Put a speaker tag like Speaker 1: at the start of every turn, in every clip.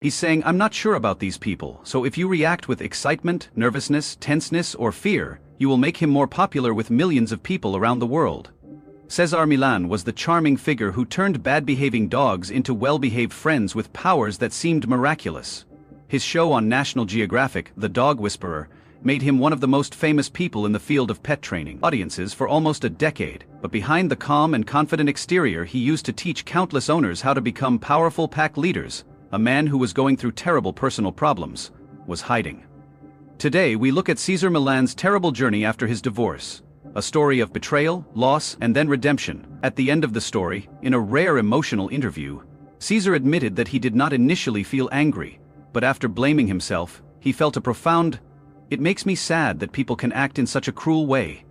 Speaker 1: He's saying, I'm not sure about these people, so if you react with excitement, nervousness, tenseness, or fear, you will make him more popular with millions of people around the world. Cesar Millan was the charming figure who turned bad-behaving dogs into well-behaved friends with powers that seemed miraculous. His show on National Geographic, The Dog Whisperer, made him one of the most famous people in the field of pet training audiences for almost a decade, but behind the calm and confident exterior he used to teach countless owners how to become powerful pack leaders, a man who was going through terrible personal problems, was hiding. Today we look at Cesar Millan's terrible journey after his divorce. A story of betrayal, loss, and then redemption. At the end of the story, in a rare emotional interview, Cesar admitted that he did not initially feel angry, but after blaming himself, he felt a profound, "It makes me sad that people can act in such a cruel way."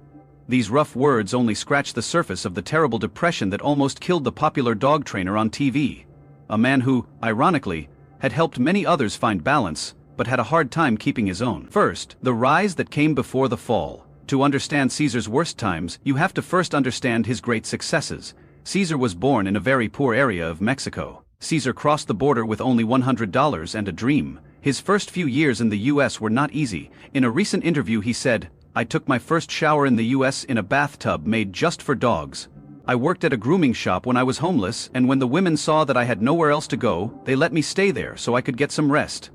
Speaker 1: These rough words only scratch the surface of the terrible depression that almost killed the popular dog trainer on TV. A man who, ironically, had helped many others find balance, but had a hard time keeping his own. First, the rise that came before the fall. To understand Cesar's worst times, you have to first understand his great successes. Cesar was born in a very poor area of Mexico. Cesar crossed the border with only $100 and a dream. His first few years in the US were not easy. In a recent interview he said, "I took my first shower in the US in a bathtub made just for dogs. I worked at a grooming shop when I was homeless, and when the women saw that I had nowhere else to go, they let me stay there so I could get some rest."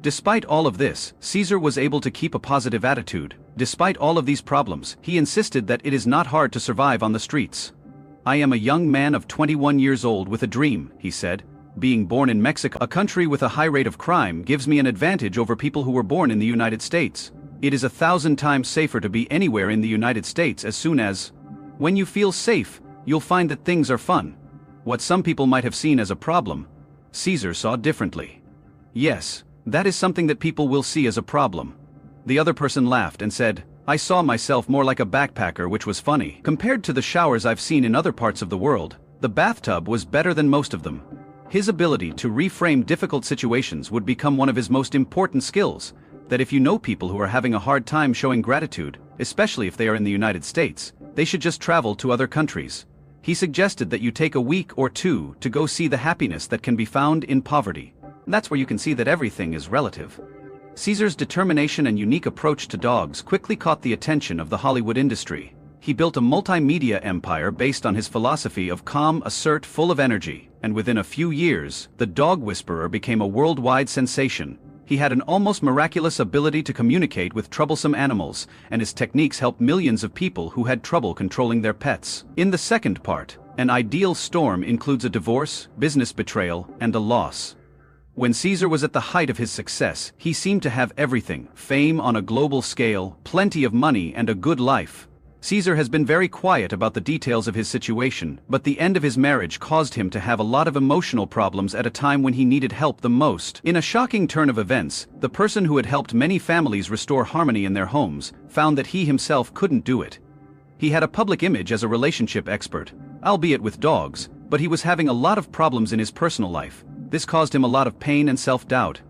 Speaker 1: Despite all of this, Cesar was able to keep a positive attitude. Despite all of these problems, he insisted that it is not hard to survive on the streets. "I am a young man of 21 years old with a dream," he said. "Being born in Mexico, a country with a high rate of crime, gives me an advantage over people who were born in the United States. It is 1,000 times safer to be anywhere in the United States as soon as, when you feel safe, you'll find that things are fun." What some people might have seen as a problem, Cesar saw differently. "Yes, that is something that people will see as a problem." The other person laughed and said, "I saw myself more like a backpacker, which was funny. Compared to the showers I've seen in other parts of the world, the bathtub was better than most of them." His ability to reframe difficult situations would become one of his most important skills, that if you know people who are having a hard time showing gratitude, especially if they are in the United States, they should just travel to other countries. He suggested that you take a week or two to go see the happiness that can be found in poverty. That's where you can see that everything is relative. Cesar's determination and unique approach to dogs quickly caught the attention of the Hollywood industry. He built a multimedia empire based on his philosophy of calm, assert, full of energy, and within a few years, the Dog Whisperer became a worldwide sensation. He had an almost miraculous ability to communicate with troublesome animals, and his techniques helped millions of people who had trouble controlling their pets. In the second part, an ideal storm includes a divorce, business betrayal, and a loss. When Cesar was at the height of his success, he seemed to have everything: fame on a global scale, plenty of money, and a good life. Cesar has been very quiet about the details of his situation, but the end of his marriage caused him to have a lot of emotional problems at a time when he needed help the most. In a shocking turn of events, the person who had helped many families restore harmony in their homes found that he himself couldn't do it. He had a public image as a relationship expert, albeit with dogs, but he was having a lot of problems in his personal life. This caused him a lot of pain and self-doubt.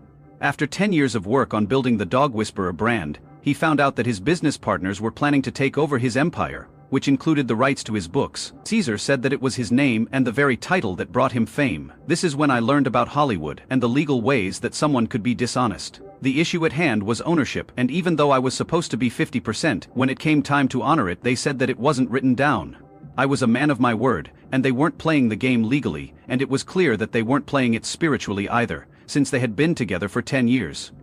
Speaker 1: After 10 years of work on building the Dog Whisperer brand, he found out that his business partners were planning to take over his empire, which included the rights to his books. Cesar said that it was his name and the very title that brought him fame. "This is when I learned about Hollywood and the legal ways that someone could be dishonest. The issue at hand was ownership, and even though I was supposed to be 50%, when it came time to honor it, they said that it wasn't written down. I was a man of my word, and they weren't playing the game legally, and it was clear that they weren't playing it spiritually either, since they had been together for 10 years.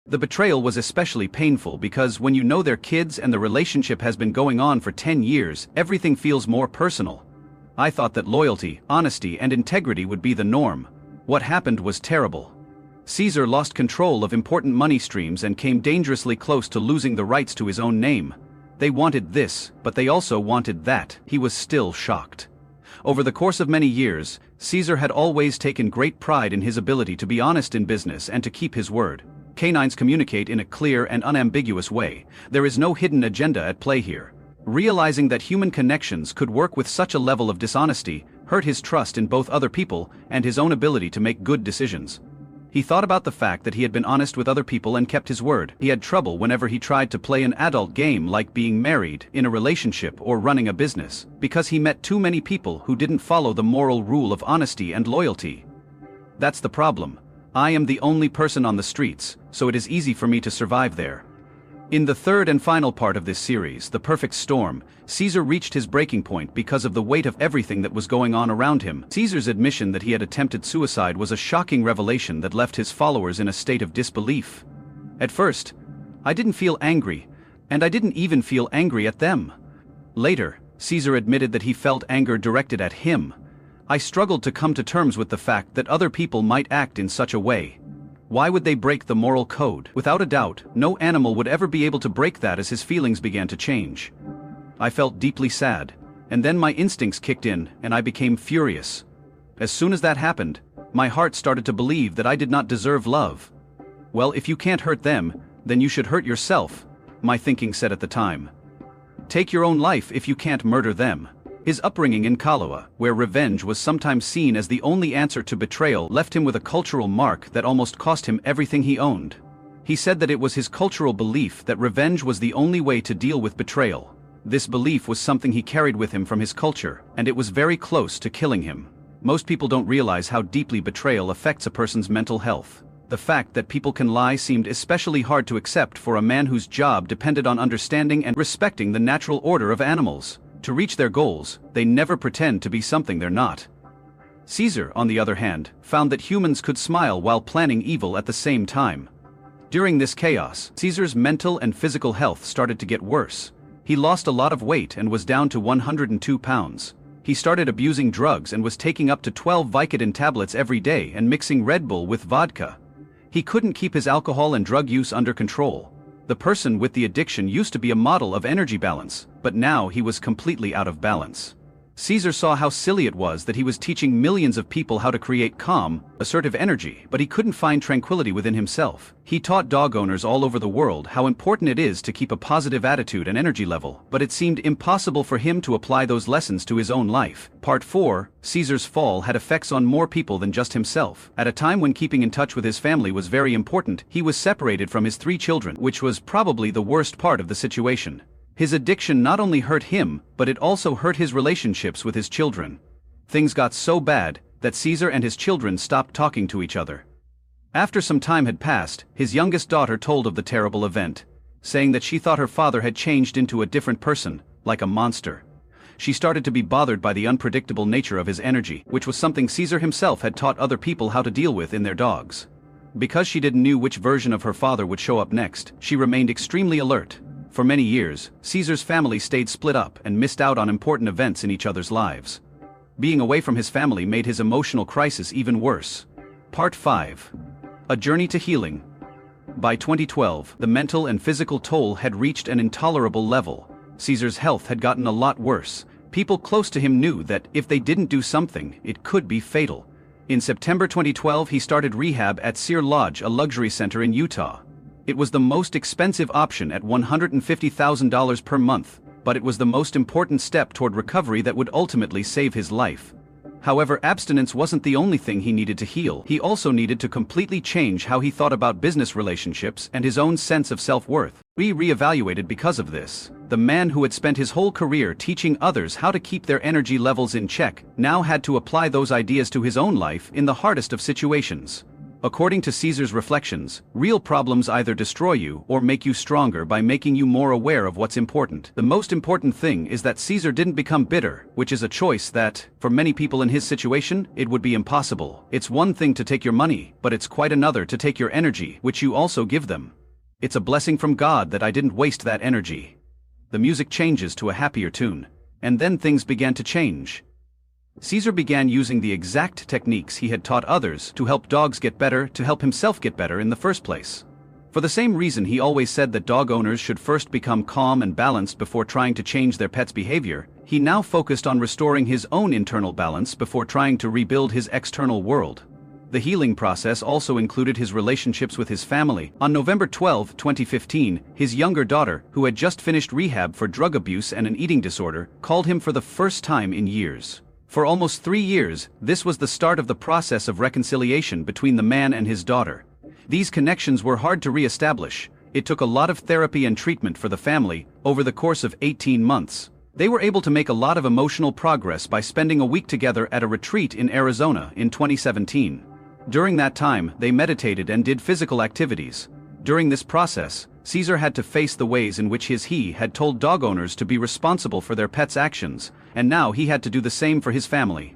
Speaker 1: The betrayal was especially painful because when you know their kids and the relationship has been going on for 10 years, everything feels more personal. I thought that loyalty, honesty, and integrity would be the norm. What happened was terrible. Cesar lost control of important money streams and came dangerously close to losing the rights to his own name. They wanted this, but they also wanted that. He was still shocked. Over the course of many years, Cesar had always taken great pride in his ability to be honest in business and to keep his word. Canines communicate in a clear and unambiguous way. There is no hidden agenda at play here. Realizing that human connections could work with such a level of dishonesty hurt his trust in both other people and his own ability to make good decisions. He thought about the fact that he had been honest with other people and kept his word. He had trouble whenever he tried to play an adult game like being married, in a relationship, or running a business, because he met too many people who didn't follow the moral rule of honesty and loyalty. That's the problem. I am the only person on the streets, so it is easy for me to survive there. In the third and final part of this series, The Perfect Storm, Cesar reached his breaking point because of the weight of everything that was going on around him. Cesar's admission that he had attempted suicide was a shocking revelation that left his followers in a state of disbelief. At first, I didn't feel angry, and I didn't even feel angry at them. Later, Cesar admitted that he felt anger directed at him. I struggled to come to terms with the fact that other people might act in such a way. Why would they break the moral code? Without a doubt, no animal would ever be able to break that. As his feelings began to change, I felt deeply sad, and then my instincts kicked in and I became furious. As soon as that happened, my heart started to believe that I did not deserve love. Well, if you can't hurt them, then you should hurt yourself, my thinking said at the time. Take your own life if you can't murder them. His upbringing in Kahlua, where revenge was sometimes seen as the only answer to betrayal, left him with a cultural mark that almost cost him everything he owned. He said that it was his cultural belief that revenge was the only way to deal with betrayal. This belief was something he carried with him from his culture, and it was very close to killing him. Most people don't realize how deeply betrayal affects a person's mental health. The fact that people can lie seemed especially hard to accept for a man whose job depended on understanding and respecting the natural order of animals. To reach their goals, they never pretend to be something they're not. Cesar, on the other hand, found that humans could smile while planning evil at the same time. During this chaos, Cesar's mental and physical health started to get worse. He lost a lot of weight and was down to 102 pounds. He started abusing drugs and was taking up to 12 Vicodin tablets every day and mixing Red Bull with vodka. He couldn't keep his alcohol and drug use under control. The person with the addiction used to be a model of energy balance, but now he was completely out of balance. Cesar saw how silly it was that he was teaching millions of people how to create calm, assertive energy, but he couldn't find tranquility within himself. He taught dog owners all over the world how important it is to keep a positive attitude and energy level, but it seemed impossible for him to apply those lessons to his own life. Part 4, Cesar's fall had effects on more people than just himself. At a time when keeping in touch with his family was very important, he was separated from his 3 children, which was probably the worst part of the situation. His addiction not only hurt him, but it also hurt his relationships with his children. Things got so bad that Cesar and his children stopped talking to each other. After some time had passed, his youngest daughter told of the terrible event, saying that she thought her father had changed into a different person, like a monster. She started to be bothered by the unpredictable nature of his energy, which was something Cesar himself had taught other people how to deal with in their dogs. Because she didn't know which version of her father would show up next, she remained extremely alert. For many years, Cesar's family stayed split up and missed out on important events in each other's lives. Being away from his family made his emotional crisis even worse. Part 5. A Journey to Healing. By 2012, the mental and physical toll had reached an intolerable level. Cesar's health had gotten a lot worse. People close to him knew that if they didn't do something, it could be fatal. In September 2012, he started rehab at Cedar Lodge, a luxury center in Utah. It was the most expensive option at $150,000 per month, but it was the most important step toward recovery that would ultimately save his life. However, abstinence wasn't the only thing he needed to heal. He also needed to completely change how he thought about business relationships and his own sense of self-worth. He reevaluated because of this. The man who had spent his whole career teaching others how to keep their energy levels in check now had to apply those ideas to his own life in the hardest of situations. According to Cesar's reflections, real problems either destroy you or make you stronger by making you more aware of what's important. The most important thing is that Cesar didn't become bitter, which is a choice that, for many people in his situation, it would be impossible. It's one thing to take your money, but it's quite another to take your energy, which you also give them. It's a blessing from God that I didn't waste that energy. The music changes to a happier tune. And then things began to change. Cesar began using the exact techniques he had taught others to help dogs get better, to help himself get better in the first place. For the same reason he always said that dog owners should first become calm and balanced before trying to change their pet's behavior, he now focused on restoring his own internal balance before trying to rebuild his external world. The healing process also included his relationships with his family. On November 12, 2015, his younger daughter, who had just finished rehab for drug abuse and an eating disorder, called him for the first time in years. For almost 3 years, this was the start of the process of reconciliation between the man and his daughter. These connections were hard to re-establish. It took a lot of therapy and treatment for the family over the course of 18 months. They were able to make a lot of emotional progress by spending a week together at a retreat in Arizona in 2017. During that time, they meditated and did physical activities. During this process, Cesar had to face the ways in which he had told dog owners to be responsible for their pets' actions, and now he had to do the same for his family.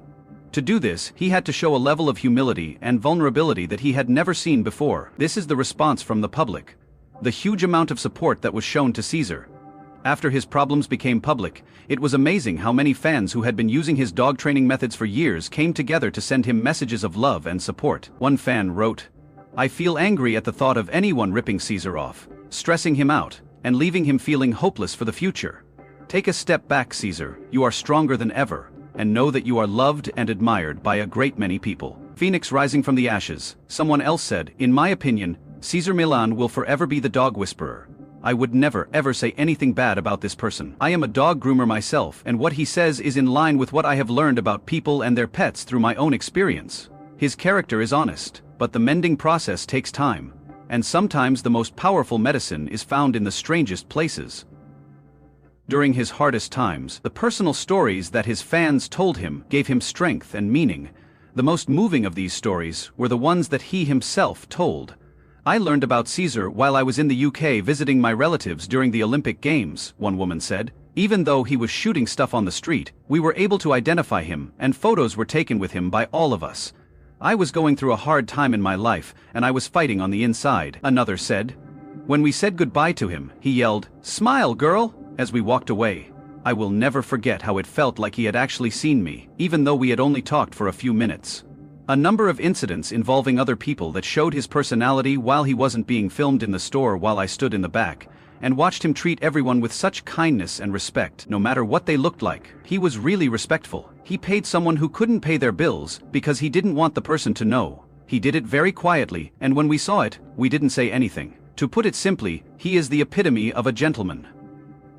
Speaker 1: To do this, he had to show a level of humility and vulnerability that he had never seen before. This is the response from the public. The huge amount of support that was shown to Cesar. After his problems became public, it was amazing how many fans who had been using his dog training methods for years came together to send him messages of love and support. One fan wrote, "I feel angry at the thought of anyone ripping Cesar off, stressing him out, and leaving him feeling hopeless for the future. Take a step back, Cesar, you are stronger than ever, and know that you are loved and admired by a great many people." Phoenix rising from the ashes, someone else said, "In my opinion, Cesar Millan will forever be the dog whisperer. I would never ever say anything bad about this person. I am a dog groomer myself, and what he says is in line with what I have learned about people and their pets through my own experience. His character is honest, but the mending process takes time, and sometimes the most powerful medicine is found in the strangest places." During his hardest times, the personal stories that his fans told him gave him strength and meaning. The most moving of these stories were the ones that he himself told. "I learned about Cesar while I was in the UK visiting my relatives during the Olympic Games," one woman said. "Even though he was shooting stuff on the street, we were able to identify him, and photos were taken with him by all of us. I was going through a hard time in my life, and I was fighting on the inside," another said. "When we said goodbye to him, he yelled, 'Smile, girl!' as we walked away. I will never forget how it felt like he had actually seen me, even though we had only talked for a few minutes." A number of incidents involving other people that showed his personality while he wasn't being filmed in the store while I stood in the back, and watched him treat everyone with such kindness and respect, no matter what they looked like. He was really respectful. He paid someone who couldn't pay their bills because he didn't want the person to know. He did it very quietly, and when we saw it, we didn't say anything. To put it simply, he is the epitome of a gentleman.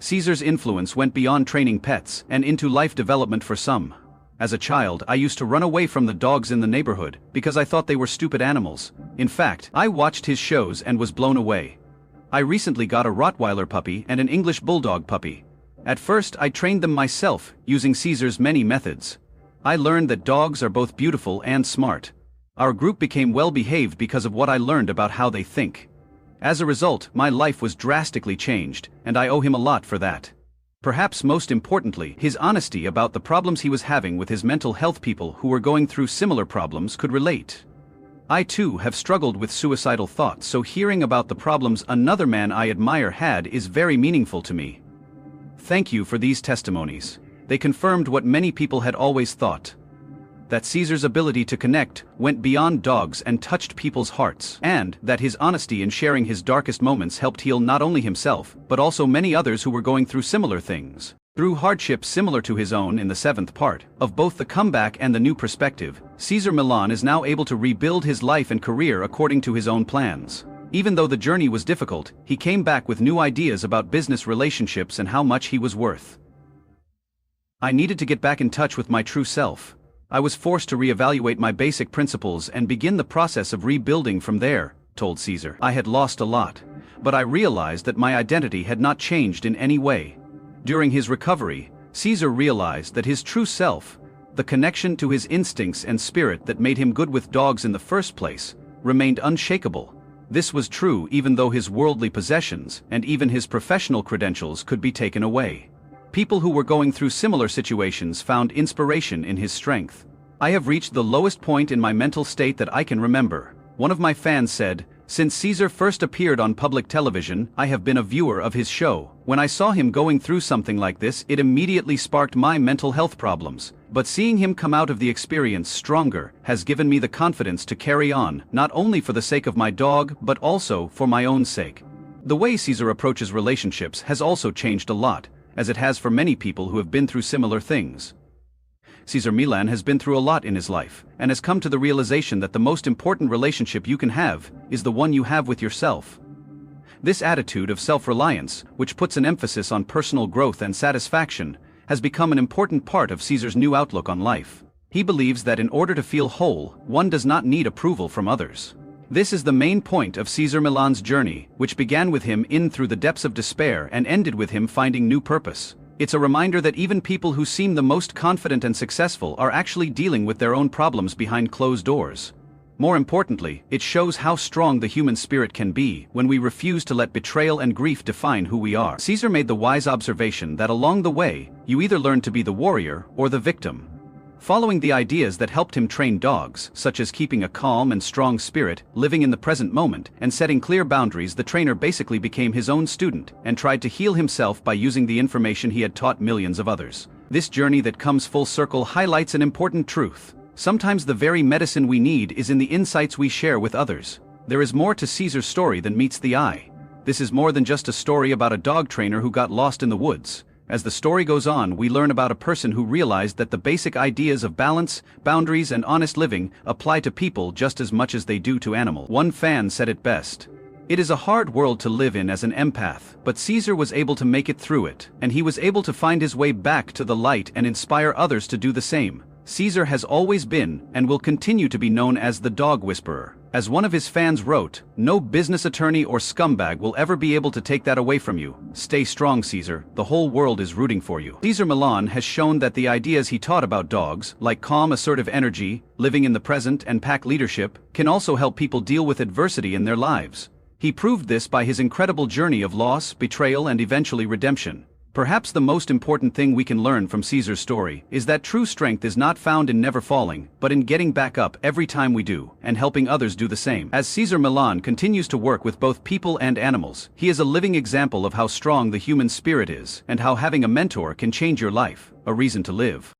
Speaker 1: Cesar's influence went beyond training pets and into life development for some. As a child, I used to run away from the dogs in the neighborhood because I thought they were stupid animals. In fact, I watched his shows and was blown away. I recently got a Rottweiler puppy and an English Bulldog puppy. At first, I trained them myself, using Cesar's many methods. I learned that dogs are both beautiful and smart. Our group became well behaved because of what I learned about how they think. As a result, my life was drastically changed, and I owe him a lot for that. Perhaps most importantly, his honesty about the problems he was having with his mental health. People who were going through similar problems could relate. I too have struggled with suicidal thoughts, so hearing about the problems another man I admire had is very meaningful to me. Thank you for these testimonies. They confirmed what many people had always thought. That Cesar's ability to connect went beyond dogs and touched people's hearts, and that his honesty in sharing his darkest moments helped heal not only himself, but also many others who were going through similar things. Through hardships similar to his own in the 7th part of both The Comeback and The New Perspective, Cesar Millan is now able to rebuild his life and career according to his own plans. Even though the journey was difficult, he came back with new ideas about business relationships and how much he was worth. "I needed to get back in touch with my true self. I was forced to reevaluate my basic principles and begin the process of rebuilding from there," told Cesar. "I had lost a lot, but I realized that my identity had not changed in any way." During his recovery, Cesar realized that his true self, the connection to his instincts and spirit that made him good with dogs in the first place, remained unshakable. This was true even though his worldly possessions and even his professional credentials could be taken away. People who were going through similar situations found inspiration in his strength. "I have reached the lowest point in my mental state that I can remember," one of my fans said. "Since Cesar first appeared on public television, I have been a viewer of his show. When I saw him going through something like this, it immediately sparked my mental health problems. But seeing him come out of the experience stronger has given me the confidence to carry on, not only for the sake of my dog, but also for my own sake." The way Cesar approaches relationships has also changed a lot, as it has for many people who have been through similar things. Cesar Millan has been through a lot in his life, and has come to the realization that the most important relationship you can have is the one you have with yourself. This attitude of self-reliance, which puts an emphasis on personal growth and satisfaction, has become an important part of Cesar's new outlook on life. He believes that in order to feel whole, one does not need approval from others. This is the main point of Cesar Millan's journey, which began with him in through the depths of despair and ended with him finding new purpose. It's a reminder that even people who seem the most confident and successful are actually dealing with their own problems behind closed doors. More importantly, it shows how strong the human spirit can be when we refuse to let betrayal and grief define who we are. Cesar made the wise observation that along the way, you either learn to be the warrior or the victim. Following the ideas that helped him train dogs, such as keeping a calm and strong spirit, living in the present moment, and setting clear boundaries, the trainer basically became his own student and tried to heal himself by using the information he had taught millions of others. This journey that comes full circle highlights an important truth. Sometimes the very medicine we need is in the insights we share with others. There is more to Cesar's story than meets the eye. This is more than just a story about a dog trainer who got lost in the woods. As the story goes on, we learn about a person who realized that the basic ideas of balance, boundaries, and honest living apply to people just as much as they do to animals. One fan said it best. It is a hard world to live in as an empath, but Cesar was able to make it through it, and he was able to find his way back to the light and inspire others to do the same. Cesar has always been, and will continue to be known as the Dog Whisperer. As one of his fans wrote, "No business attorney or scumbag will ever be able to take that away from you. Stay strong, Cesar, the whole world is rooting for you." Cesar Millan has shown that the ideas he taught about dogs, like calm assertive energy, living in the present, and pack leadership, can also help people deal with adversity in their lives. He proved this by his incredible journey of loss, betrayal, and eventually redemption. Perhaps the most important thing we can learn from Cesar's story is that true strength is not found in never falling, but in getting back up every time we do, and helping others do the same. As Cesar Millan continues to work with both people and animals, he is a living example of how strong the human spirit is, and how having a mentor can change your life, a reason to live.